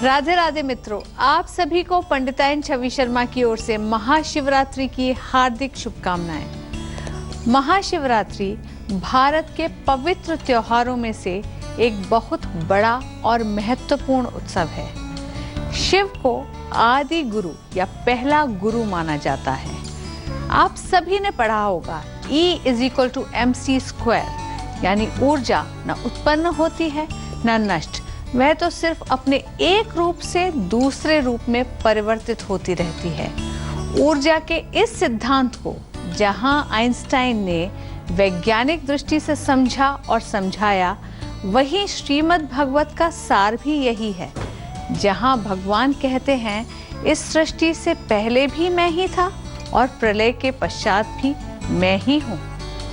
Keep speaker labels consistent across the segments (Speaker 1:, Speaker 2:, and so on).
Speaker 1: राधे राधे मित्रों, आप सभी को पंडिताइन छवि शर्मा की ओर से महाशिवरात्रि की हार्दिक शुभकामनाएं। महाशिवरात्रि भारत के पवित्र त्योहारों में से एक बहुत बड़ा और महत्वपूर्ण उत्सव है। शिव को आदि गुरु या पहला गुरु माना जाता है। आप सभी ने पढ़ा होगा E=mc², यानी ऊर्जा न उत्पन्न होती है न नष्ट, वह तो सिर्फ अपने एक रूप से दूसरे रूप में परिवर्तित होती रहती है। ऊर्जा के इस सिद्धांत को जहां आइंस्टाइन ने वैज्ञानिक दृष्टि से समझा और समझाया, वहीं श्रीमद् भागवत का सार भी यही है, जहां भगवान कहते हैं इस सृष्टि से पहले भी मैं ही था और प्रलय के पश्चात भी मैं ही हूँ।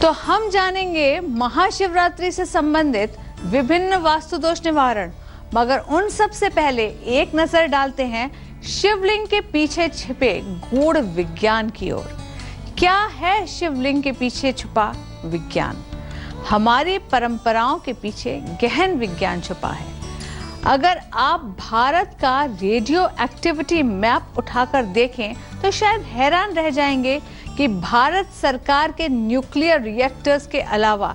Speaker 1: तो हम जानेंगे महाशिवरात्रि से संबंधित विभिन्न वास्तु दोष निवारण, मगर उन सब से पहले एक नजर डालते हैं शिवलिंग के पीछे छिपे गूढ़ विज्ञान की ओर। क्या है शिवलिंग के पीछे छुपा विज्ञान? हमारी परंपराओं के पीछे गहन विज्ञान छुपा है। अगर आप भारत का रेडियो एक्टिविटी मैप उठाकर देखें तो शायद हैरान रह जाएंगे कि भारत सरकार के न्यूक्लियर रिएक्टर्स के अलावा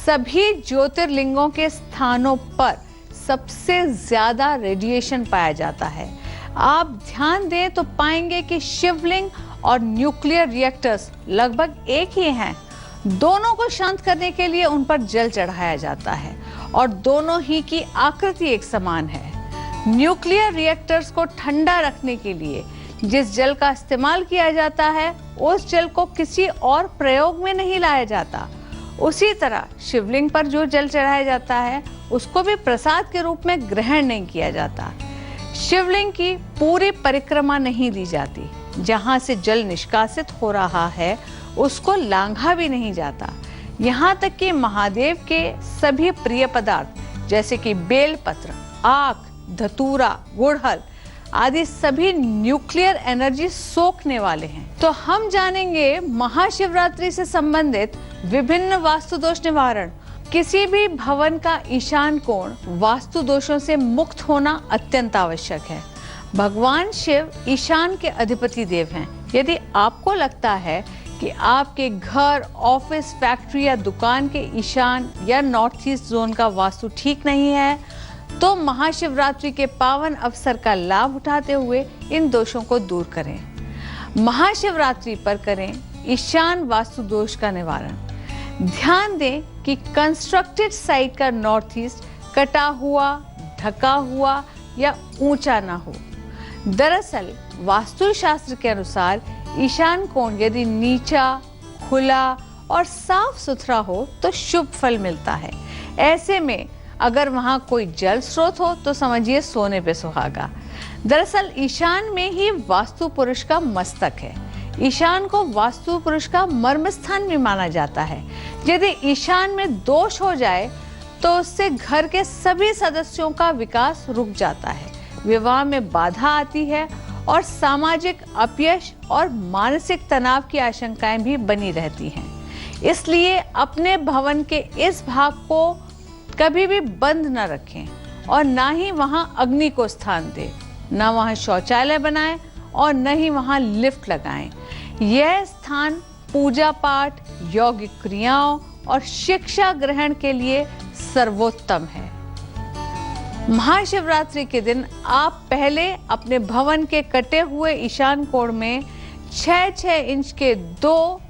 Speaker 1: सभी ज्योतिर्लिंगों के स्थानों पर सबसे ज्यादा रेडिएशन पाया जाता है। आप ध्यान दें तो पाएंगे कि शिवलिंग और न्यूक्लियर रिएक्टर्स लगभग एक ही हैं। दोनों को शांत करने के लिए उन पर जल चढ़ाया जाता है और दोनों ही की आकृति एक समान है। न्यूक्लियर रिएक्टर्स को ठंडा रखने के लिए जिस जल का इस्तेमाल किया जाता है, उस जल को किसी और प्रयोग में नहीं लाया जाता। उसी तरह शिवलिंग पर जो जल चढ़ाया जाता है, उसको भी प्रसाद के रूप में ग्रहण नहीं किया जाता। शिवलिंग की पूरी परिक्रमा नहीं दी जाती। जहां से जल निष्कासित हो रहा है, उसको लांघा भी नहीं जाता। यहाँ तक कि महादेव के सभी प्रिय पदार्थ जैसे कि बेलपत्र, आक, धतूरा, गुड़हल आदि सभी न्यूक्लियर एनर्जी सोखने वाले हैं। तो हम जानेंगे महाशिवरात्रि से संबंधित विभिन्न वास्तु दोष निवारण। किसी भी भवन का ईशान कोण वास्तु दोषों से मुक्त होना अत्यंत आवश्यक है। भगवान शिव ईशान के अधिपति देव हैं। यदि आपको लगता है कि आपके घर, ऑफिस, फैक्ट्री या दुकान के ईशान या नॉर्थ ईस्ट जोन का वास्तु ठीक नहीं है, तो महाशिवरात्रि के पावन अवसर का लाभ उठाते हुए इन दोषों को दूर करें। महाशिवरात्रि पर करें ईशान वास्तु दोष का निवारण। ध्यान दें कि कंस्ट्रक्टेड साइट का नॉर्थ ईस्ट कटा हुआ, ढका हुआ या ऊंचा ना हो। दरअसल वास्तुशास्त्र के अनुसार ईशान कोण यदि नीचा, खुला और साफ सुथरा हो तो शुभ फल मिलता है। ऐसे में अगर वहां कोई जल स्रोत हो तो समझिए सोने पे सुहागा। दरअसल ईशान में ही वास्तु पुरुष का मस्तक है। ईशान को वास्तु पुरुष का मर्म स्थान भी माना जाता है। यदि ईशान में दोष हो जाए तो उससे घर के सभी सदस्यों का विकास रुक जाता है, विवाह में बाधा आती है और सामाजिक अपयश और मानसिक तनाव की आशंकाएं भी बनी रहती हैं। इसलिए अपने भवन के इस भाग को कभी भी बंद न रखें और ना ही वहां अग्नि को स्थान दें, ना वहां शौचालय बनाएं और न ही वहां लिफ्ट लगाएं। यह स्थान पूजा पाठ, यौगिक क्रियाओं और शिक्षा ग्रहण के लिए सर्वोत्तम है। महाशिवरात्रि के दिन आप पहले अपने भवन के कटे हुए ईशान कोण में 6-6 इंच के 2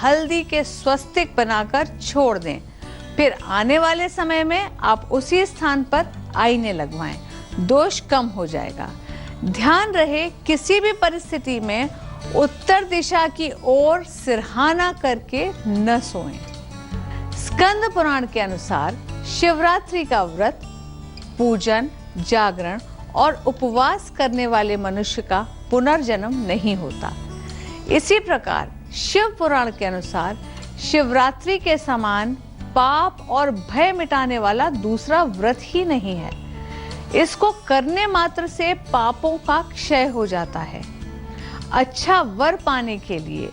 Speaker 1: हल्दी के स्वस्तिक बनाकर छोड़ दें। फिर आने वाले समय में आप उसी स्थान पर आईने लगवाएं। दोष कम हो जाएगा। ध्यान रहे किसी भी परिस्थिति में उत्तर दिशा की ओर सिरहाना करके न सोएं। स्कंद पुराण के अनुसार शिवरात्रि का व्रत, पूजन, जागरण और उपवास करने वाले मनुष्य का पुनर्जन्म नहीं होता। इसी प्रकार शिव पुराण के अनुसार शिवरात्रि के समान पाप और भय मिटाने वाला दूसरा व्रत ही नहीं है। इसको करने मात्र से पापों का क्षय हो जाता है। अच्छा वर पाने के लिए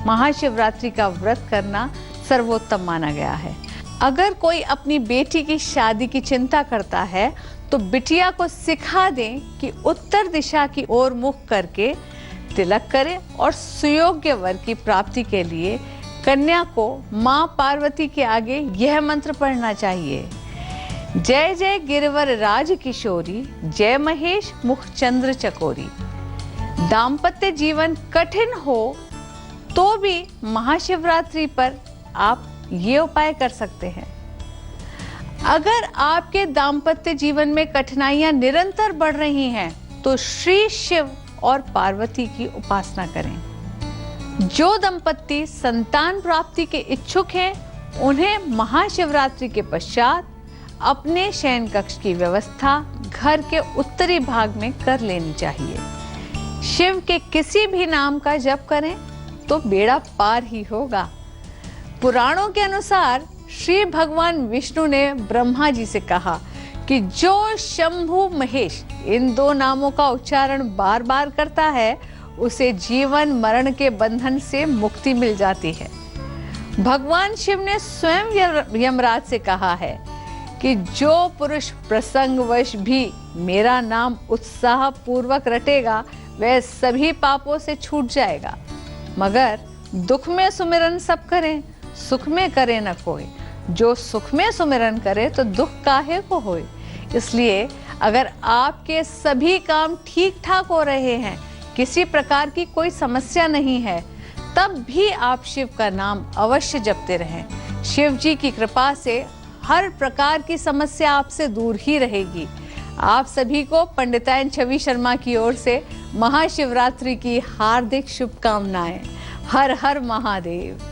Speaker 1: महाशिवरात्रि का व्रत करना सर्वोत्तम माना गया है। अगर कोई अपनी बेटी की शादी की चिंता करता है तो बिटिया को सिखा दें कि उत्तर दिशा की ओर मुख करके तिलक करें और सुयोग्य वर की प्राप्ति के लिए कन्या को मां पार्वती के आगे यह मंत्र पढ़ना चाहिए। जय जय गिरवर राज किशोरी, जय महेश मुख चंद्र चकोरी। दाम्पत्य जीवन कठिन हो तो भी महाशिवरात्रि पर आप ये उपाय कर सकते हैं। अगर आपके दाम्पत्य जीवन में कठिनाइयां निरंतर बढ़ रही हैं तो श्री शिव और पार्वती की उपासना करें। जो दंपत्ति संतान प्राप्ति के इच्छुक हैं उन्हें महाशिवरात्रि के पश्चात अपने शयन कक्ष की व्यवस्था घर के उत्तरी भाग में कर लेनी चाहिए। शिव के किसी भी नाम का जप करें तो बेड़ा पार ही होगा। पुराणों के अनुसार श्री भगवान विष्णु ने ब्रह्मा जी से कहा कि जो शंभु महेश इन दो नामों का उच्चारण बार बार करता है उसे जीवन मरण के बंधन से मुक्ति मिल जाती है। भगवान शिव ने स्वयं यमराज से कहा है कि जो पुरुष प्रसंगवश भी मेरा नाम उत्साह पूर्वक रटेगा वह सभी पापों से छूट जाएगा। मगर दुख में सुमिरन सब करें, सुख में करे न कोई। जो सुख में सुमिरन करे तो दुख काहे को होए। इसलिए अगर आपके सभी काम ठीक ठाक हो रहे हैं, किसी प्रकार की कोई समस्या नहीं है, तब भी आप शिव का नाम अवश्य जपते रहें। शिव जी की कृपा से हर प्रकार की समस्या आपसे दूर ही रहेगी। आप सभी को पंडितायन छवि शर्मा की ओर से महाशिवरात्रि की हार्दिक शुभकामनाएं। हर हर महादेव।